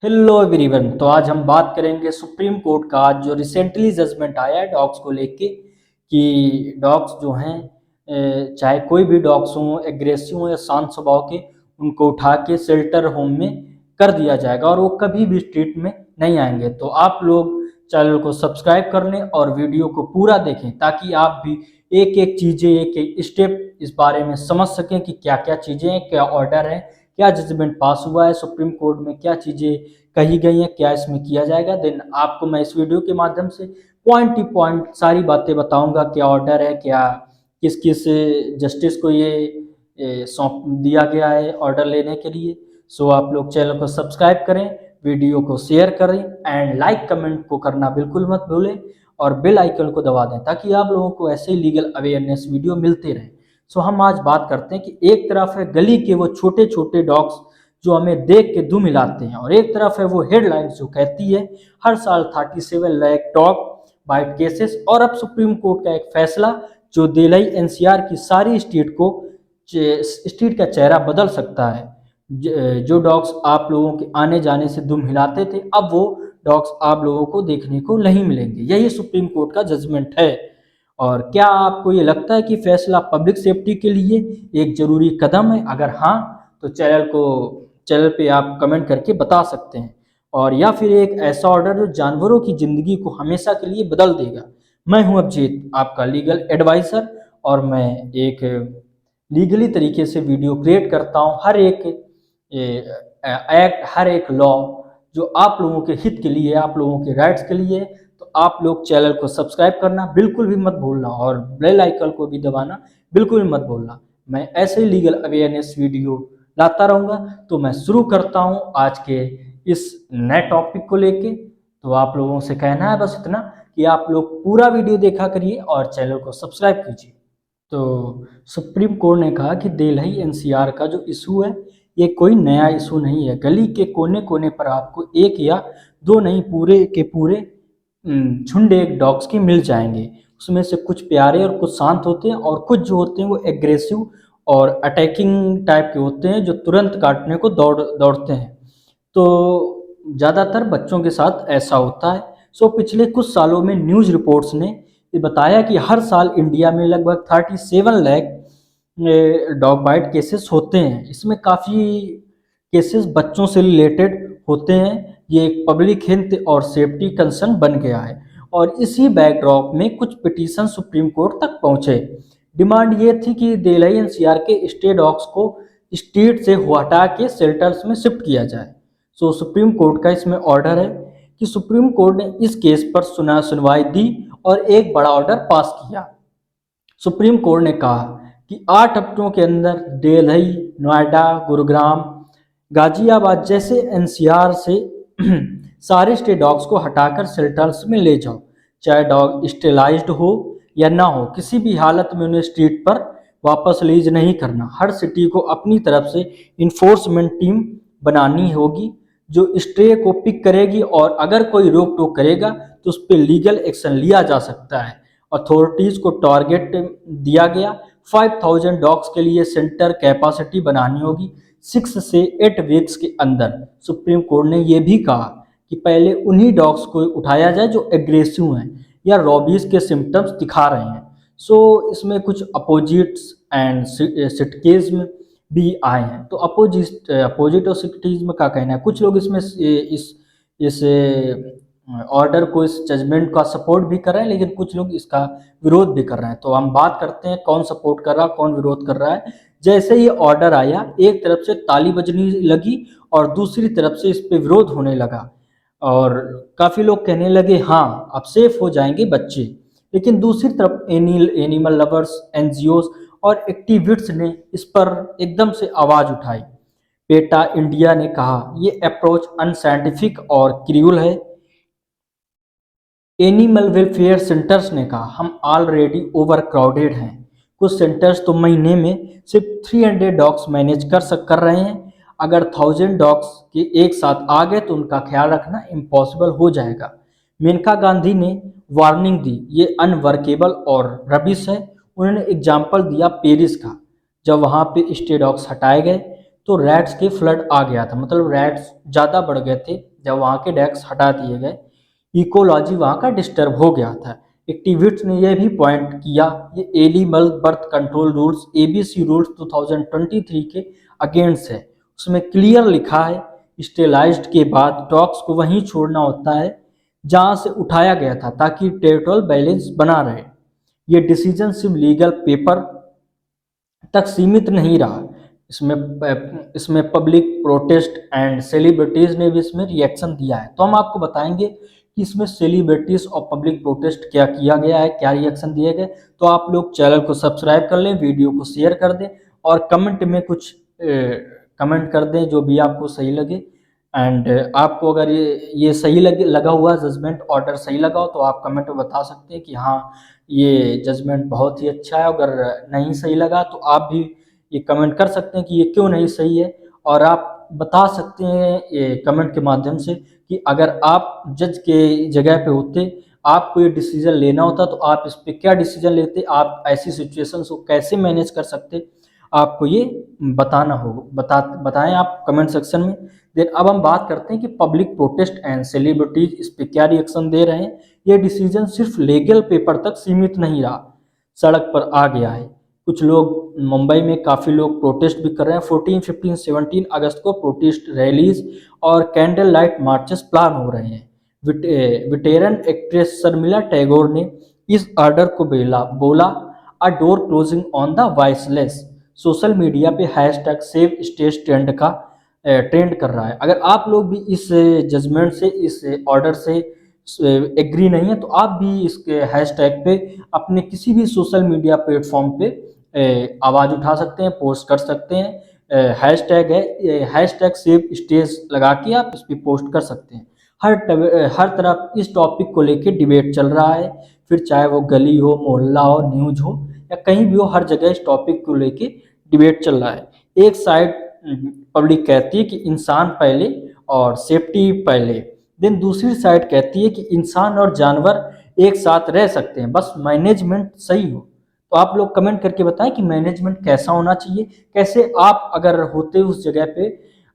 Hello everyone. तो आज हम बात करेंगे सुप्रीम कोर्ट का आज जो रिसेंटली जजमेंट आया है डॉग्स को लेके कि डॉग्स जो हैं चाहे कोई भी डॉग्स हों, एग्रेसिव हों या शांत स्वभाव के, उनको उठा के शेल्टर होम में कर दिया जाएगा और वो कभी भी स्ट्रीट में नहीं आएंगे। तो आप लोग चैनल को सब्सक्राइब कर लें और वीडियो को पूरा देखें ताकि आप भी एक एक चीज़ें, एक एक स्टेप इस बारे में समझ सकें कि क्या क्या चीज़ें हैं, क्या ऑर्डर है, क्या जजमेंट पास हुआ है सुप्रीम कोर्ट में, क्या चीज़ें कही गई हैं, क्या इसमें किया जाएगा। देन आपको मैं इस वीडियो के माध्यम से पॉइंट टू पॉइंट सारी बातें बताऊंगा, क्या ऑर्डर है, क्या किस किस जस्टिस को ये सौंप दिया गया है ऑर्डर लेने के लिए। सो आप लोग चैनल को सब्सक्राइब करें, वीडियो को शेयर करें एंड लाइक कमेंट को करना बिल्कुल मत भूलें और बेल आइकन को दबा दें ताकि आप लोगों को ऐसे ही लीगल अवेयरनेस वीडियो मिलते रहें। सो हम आज बात करते हैं कि एक तरफ है गली के वो छोटे छोटे डॉग्स जो हमें देख के दुम हिलाते हैं और एक तरफ है वो हेडलाइंस जो कहती है हर साल 37 लाख डॉग बाइट केसेस। और अब सुप्रीम कोर्ट का एक फैसला जो दिल्ली एनसीआर की सारी स्ट्रीट का चेहरा बदल सकता है। जो डॉग्स आप लोगों के आने जाने से दुम हिलाते थे, अब वो डॉग्स आप लोगों को देखने को नहीं मिलेंगे। यही सुप्रीम कोर्ट का जजमेंट है। और क्या आपको ये लगता है कि फैसला पब्लिक सेफ्टी के लिए एक जरूरी कदम है? अगर हाँ, तो चैनल पे आप कमेंट करके बता सकते हैं। और या फिर एक ऐसा ऑर्डर जो जानवरों की जिंदगी को हमेशा के लिए बदल देगा। मैं हूं अभिजीत, आपका लीगल एडवाइजर, और मैं एक लीगली तरीके से वीडियो क्रिएट करता हूं। हर एक एक्ट, हर एक लॉ जो आप लोगों के हित के लिए, आप लोगों के राइट्स के लिए। तो आप लोग चैनल को सब्सक्राइब करना बिल्कुल भी मत भूलना और बेल आइकन को भी दबाना बिल्कुल भी मत भूलना। मैं ऐसे ही लीगल अवेयरनेस वीडियो लाता रहूँगा। तो मैं शुरू करता हूँ आज के इस नए टॉपिक को लेके। तो आप लोगों से कहना है बस इतना कि आप लोग पूरा वीडियो देखा करिए और चैनल को सब्सक्राइब कीजिए। तो सुप्रीम कोर्ट ने कहा कि दिल्ली एनसीआर का जो इशू है ये कोई नया इशू नहीं है। गली के कोने कोने पर आपको एक या दो नहीं, पूरे के पूरे झुंड एक डॉग्स के मिल जाएंगे। उसमें से कुछ प्यारे और कुछ शांत होते हैं और कुछ जो होते हैं वो एग्रेसिव और अटैकिंग टाइप के होते हैं जो तुरंत काटने को दौड़ते हैं। तो ज़्यादातर बच्चों के साथ ऐसा होता है। सो पिछले कुछ सालों में न्यूज़ रिपोर्ट्स ने ये बताया कि हर साल इंडिया में लगभग 37 लाख डॉग बाइट केसेस होते हैं। इसमें काफ़ी केसेस बच्चों से रिलेटेड होते हैं। ये एक पब्लिक हेल्थ और सेफ्टी कंसर्न बन गया है और इसी बैकड्रॉप में कुछ पिटीशन सुप्रीम कोर्ट तक पहुंचे। डिमांड ये थी कि दिल्ली एनसीआर के स्टे डॉग्स को स्ट्रीट से हटा के शेल्टर्स में शिफ्ट किया जाए। सो सुप्रीम कोर्ट का इसमें ऑर्डर है कि सुप्रीम कोर्ट ने इस केस पर सुनवाई दी और एक बड़ा ऑर्डर पास किया। सुप्रीम कोर्ट ने कहा कि 8 हफ्तों के अंदर दिल्ली, नोएडा, गुरुग्राम, गाजियाबाद जैसे एनसीआर से सारे स्टे डॉग्स को हटाकर शेल्टर्स में ले जाओ। चाहे डॉग स्टेलाइज्ड हो या ना हो, किसी भी हालत में उन्हें स्ट्रीट पर वापस रिलीज नहीं करना। हर सिटी को अपनी तरफ से इन्फोर्समेंट टीम बनानी होगी जो स्ट्रे को पिक करेगी और अगर कोई रोक टोक करेगा तो उस पर लीगल एक्शन लिया जा सकता है। अथॉरिटीज को टारगेट दिया गया 5000 डॉग्स के लिए सेंटर कैपेसिटी बनानी होगी 6 से 8 वीक्स के अंदर। सुप्रीम कोर्ट ने यह भी कहा कि पहले उन्हीं डॉग्स को उठाया जाए जो एग्रेसिव हैं या रॉबीज के सिम्टम्स दिखा रहे हैं। सो इसमें कुछ अपोजिट्स एंड सिटकेज्म भी आए हैं। तो अपोजिट और सिटिज्म का कहना है, कुछ लोग इसमें इस ऑर्डर को, इस जजमेंट का सपोर्ट भी कर रहे हैं, लेकिन कुछ लोग इसका विरोध भी कर रहे हैं। तो हम बात करते हैं कौन सपोर्ट कर रहा है, कौन विरोध कर रहा है। जैसे ये ऑर्डर आया, एक तरफ से ताली बजनी लगी और दूसरी तरफ से इस पे विरोध होने लगा और काफ़ी लोग कहने लगे हाँ अब सेफ हो जाएंगे बच्चे। लेकिन दूसरी तरफ एनिमल लवर्स, एनजीओज और एक्टिविस्ट्स ने इस पर एकदम से आवाज़ उठाई। पेटा इंडिया ने कहा ये अप्रोच अनसाइंटिफिक और क्रूअल है। एनिमल वेलफेयर सेंटर्स ने कहा हम ऑलरेडी ओवर क्राउडेड हैं। कुछ सेंटर्स तो महीने में सिर्फ 300 डॉग्स मैनेज कर रहे हैं। अगर 1000 डॉग्स के एक साथ आ गए तो उनका ख्याल रखना इम्पॉसिबल हो जाएगा। मेनका गांधी ने वार्निंग दी ये अनवर्केबल और रबिश है। उन्होंने एग्जाम्पल दिया पेरिस का, जब वहाँ पे स्टे डॉग्स हटाए गए तो रैट्स के फ्लड आ गया था, मतलब रैट्स ज़्यादा बढ़ गए थे जब वहाँ के डेस्क हटा दिए गए, इकोलॉजी वहाँ का डिस्टर्ब हो गया था। एक्टिविस्ट ने यह भी पॉइंट किया ये animal birth control rules ABC rules 2023 के अगेंस्ट है। उसमें क्लियर लिखा है स्टेलाइज्ड के बाद डॉग्स को वहीं छोड़ना होता है जहां से उठाया गया था ताकि टेरिटोरियल बैलेंस बना रहे। ये डिसीजन सिर्फ लीगल पेपर तक सीमित नहीं रहा, इसमें इसमें पब्लिक प्रोटेस्ट एंड सेलिब्रिटीज ने भी इसमें रिएक्शन दिया है। तो हम आपको बताएंगे कि इसमें सेलिब्रिटीज और पब्लिक प्रोटेस्ट क्या किया गया है, क्या रिएक्शन दिए गए। तो आप लोग चैनल को सब्सक्राइब कर लें, वीडियो को शेयर कर दें और कमेंट में कुछ कमेंट कर दें जो भी आपको सही लगे। एंड आपको अगर ये सही लगा हुआ जजमेंट ऑर्डर सही लगा हो तो आप कमेंट में बता सकते हैं कि हाँ ये जजमेंट बहुत ही अच्छा है। अगर नहीं सही लगा तो आप भी ये कमेंट कर सकते हैं कि ये क्यों नहीं सही है, और आप बता सकते हैं ये कमेंट के माध्यम से कि अगर आप जज के जगह पे होते, आपको ये डिसीजन लेना होता तो आप इस पे क्या डिसीजन लेते, आप ऐसी सिचुएशंस को कैसे मैनेज कर सकते, आपको ये बताना होगा। बताएं आप कमेंट सेक्शन में। देन अब हम बात करते हैं कि पब्लिक प्रोटेस्ट एंड सेलिब्रिटीज इस पे क्या रिएक्शन दे रहे हैं। ये डिसीजन सिर्फ लीगल पेपर तक सीमित नहीं रहा, सड़क पर आ गया है। कुछ लोग मुंबई में काफ़ी लोग प्रोटेस्ट भी कर रहे हैं। 14, 15, 17 अगस्त को प्रोटेस्ट रैलीज और कैंडल लाइट मार्चेस प्लान हो रहे हैं। वेटेरन एक्ट्रेस शर्मिला टैगोर ने इस ऑर्डर को बोला अ door closing on the voiceless. Social media पे हैशटैग सेव स्टेज ट्रेंड कर रहा है। अगर आप लोग भी इस जजमेंट से, इस ऑर्डर से एग्री नहीं है तो आप भी इसके हैशटैग पे अपने किसी भी सोशल मीडिया प्लेटफॉर्म पे आवाज़ उठा सकते हैं, पोस्ट कर सकते हैं। हैशटैग है, हैशटैग सेव स्टेज लगा के आप इस पर पोस्ट कर सकते हैं। हर तरफ इस टॉपिक को लेके डिबेट चल रहा है, फिर चाहे वो गली हो, मोहल्ला हो, न्यूज हो या कहीं भी हो, हर जगह इस टॉपिक को लेके डिबेट चल रहा है। एक साइड पब्लिक कहती है कि इंसान पहले और सेफ्टी पहले, देन दूसरी साइड कहती है कि इंसान और जानवर एक साथ रह सकते हैं, बस मैनेजमेंट सही हो। तो आप लोग कमेंट करके बताएं कि मैनेजमेंट कैसा होना चाहिए, कैसे आप अगर होते उस जगह पे,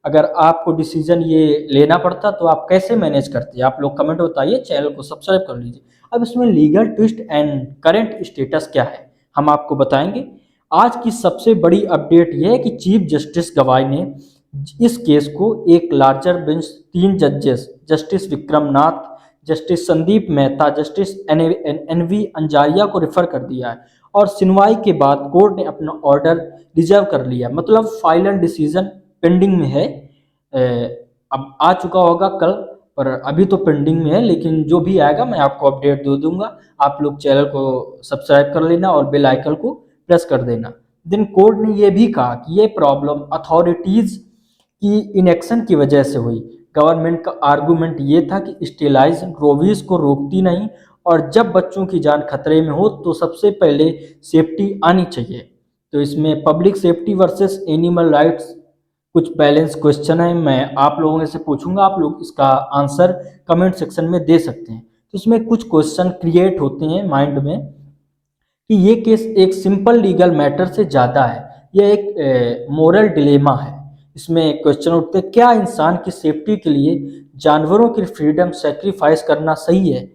अगर आपको डिसीजन ये लेना पड़ता तो आप कैसे मैनेज करते हैं। आप लोग कमेंट बताइए, चैनल को सब्सक्राइब कर लीजिए। अब इसमें legal twist and current status क्या है हम आपको बताएंगे। आज की सबसे बड़ी अपडेट यह है कि चीफ जस्टिस गवाई ने इस केस को एक लार्जर बेंच 3 जजेस justice Vikram Nath, justice Sandeep Mehta, justice NV Anjaria को रेफर कर दिया है और सुनवाई के बाद कोर्ट ने अपना ऑर्डर रिजर्व कर लिया, मतलब फाइनल डिसीजन पेंडिंग में है। अब आ चुका होगा कल, पर अभी तो पेंडिंग में है, लेकिन जो भी आएगा मैं आपको अपडेट दे दूंगा। आप लोग चैनल को सब्सक्राइब कर लेना और बेल आइकन को प्रेस कर देना। देन कोर्ट ने यह भी कहा कि ये प्रॉब्लम अथॉरिटीज की इनएक्शन की वजह से हुई। गवर्नमेंट का आर्गूमेंट ये था कि स्टेलाइज रोवीज को रोकती नहीं और जब बच्चों की जान खतरे में हो तो सबसे पहले सेफ्टी आनी चाहिए। तो इसमें public safety versus animal rights कुछ बैलेंस क्वेश्चन है, मैं आप लोगों से पूछूंगा, आप लोग इसका आंसर कमेंट सेक्शन में दे सकते हैं। तो इसमें कुछ क्वेश्चन क्रिएट होते हैं माइंड में कि ये केस एक सिंपल लीगल मैटर से ज़्यादा है, यह एक मोरल डिलेमा है। इसमें क्वेश्चन उठते हैं, क्या इंसान की सेफ्टी के लिए जानवरों की फ्रीडम सेक्रीफाइस करना सही है।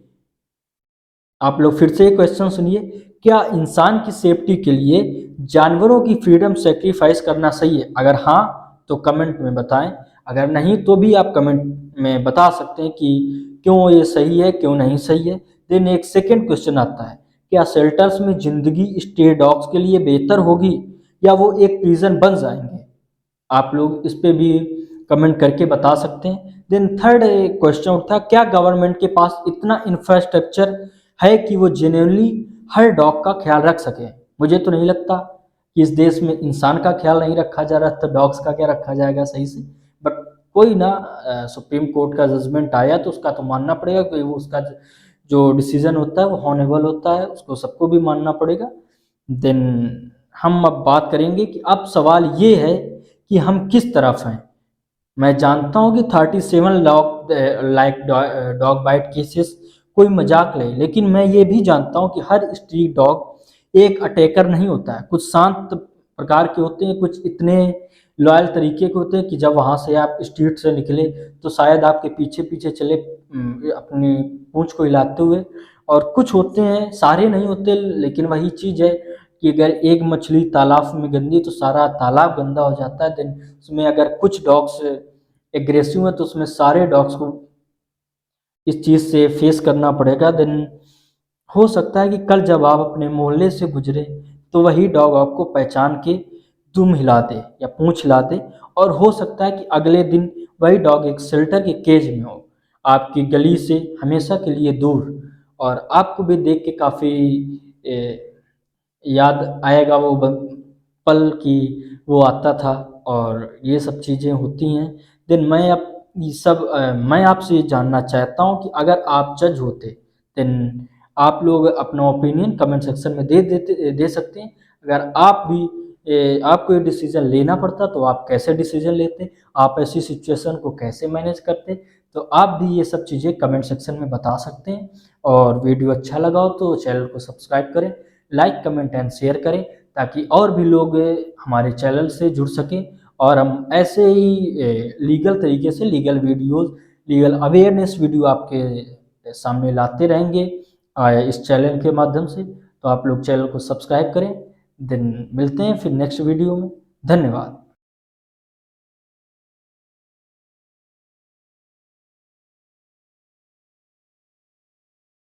आप लोग फिर से ये क्वेश्चन सुनिए, क्या इंसान की सेफ्टी के लिए जानवरों की फ्रीडम सेक्रीफाइस करना सही है। अगर हाँ तो कमेंट में बताएं, अगर नहीं तो भी आप कमेंट में बता सकते हैं कि क्यों ये सही है, क्यों नहीं सही है। देन एक सेकेंड क्वेश्चन आता है, क्या शेल्टर्स में जिंदगी स्टे डॉग्स के लिए बेहतर होगी या वो एक प्रिजन बन जाएंगे। आप लोग इस पे भी कमेंट करके बता सकते हैं। देन थर्ड क्वेश्चन उठता है, क्या गवर्नमेंट के पास इतना इंफ्रास्ट्रक्चर है कि वो जेन्युइनली हर डॉग का ख्याल रख सके। मुझे तो नहीं लगता कि इस देश में इंसान का ख्याल नहीं रखा जा रहा, तो डॉग्स का क्या रखा जाएगा सही से। बट कोई ना, सुप्रीम कोर्ट का जजमेंट आया तो उसका तो मानना पड़ेगा, कि वो उसका जो डिसीजन होता है वो हॉनेबल होता है, उसको सबको भी मानना पड़ेगा। देन हम अब बात करेंगे कि अब सवाल ये है कि हम किस तरफ हैं। मैं जानता हूं कि 37 लाइक डॉग बाइट केसेस कोई मजाक नहीं, लेकिन मैं ये भी जानता हूं कि हर स्ट्रीट डॉग एक अटैकर नहीं होता है। कुछ शांत प्रकार के होते हैं, कुछ इतने लॉयल तरीके के होते हैं कि जब वहाँ से आप स्ट्रीट से निकले तो शायद आपके पीछे पीछे चले अपनी पूंछ को हिलाते हुए। और कुछ होते हैं, सारे नहीं होते, लेकिन वही चीज़ है कि अगर एक मछली तालाब में गंदी है तो सारा तालाब गंदा हो जाता है। देन उसमें अगर कुछ डॉग्स एग्रेसिव है तो उसमें सारे डॉग्स को इस चीज़ से फेस करना पड़ेगा। देन हो सकता है कि कल जब आप अपने मोहल्ले से गुजरे तो वही डॉग आपको पहचान के दुम हिला दे या पूंछ हिला दे। और हो सकता है कि अगले दिन वही डॉग एक शेल्टर के केज में हो, आपकी गली से हमेशा के लिए दूर। और आपको भी देख के काफ़ी याद आएगा वो पल की वो आता था। और ये सब चीज़ें होती हैं। देन मैं अब ये सब मैं आपसे ये जानना चाहता हूँ कि अगर आप जज होते देन आप लोग अपना ओपिनियन कमेंट सेक्शन में दे सकते हैं। अगर आप भी आपको ये डिसीजन लेना पड़ता तो आप कैसे डिसीजन लेते, आप ऐसी सिचुएशन को कैसे मैनेज करते। तो आप भी ये सब चीज़ें कमेंट सेक्शन में बता सकते हैं। और वीडियो अच्छा लगा हो तो चैनल को सब्सक्राइब करें, लाइक कमेंट एंड शेयर करें, ताकि और भी लोग हमारे चैनल से जुड़ सकें। और हम ऐसे ही लीगल तरीके से legal videos, legal awareness video आपके सामने लाते रहेंगे इस चैनल के माध्यम से। तो आप लोग चैनल को सब्सक्राइब करें। देन मिलते हैं फिर नेक्स्ट वीडियो में। धन्यवाद।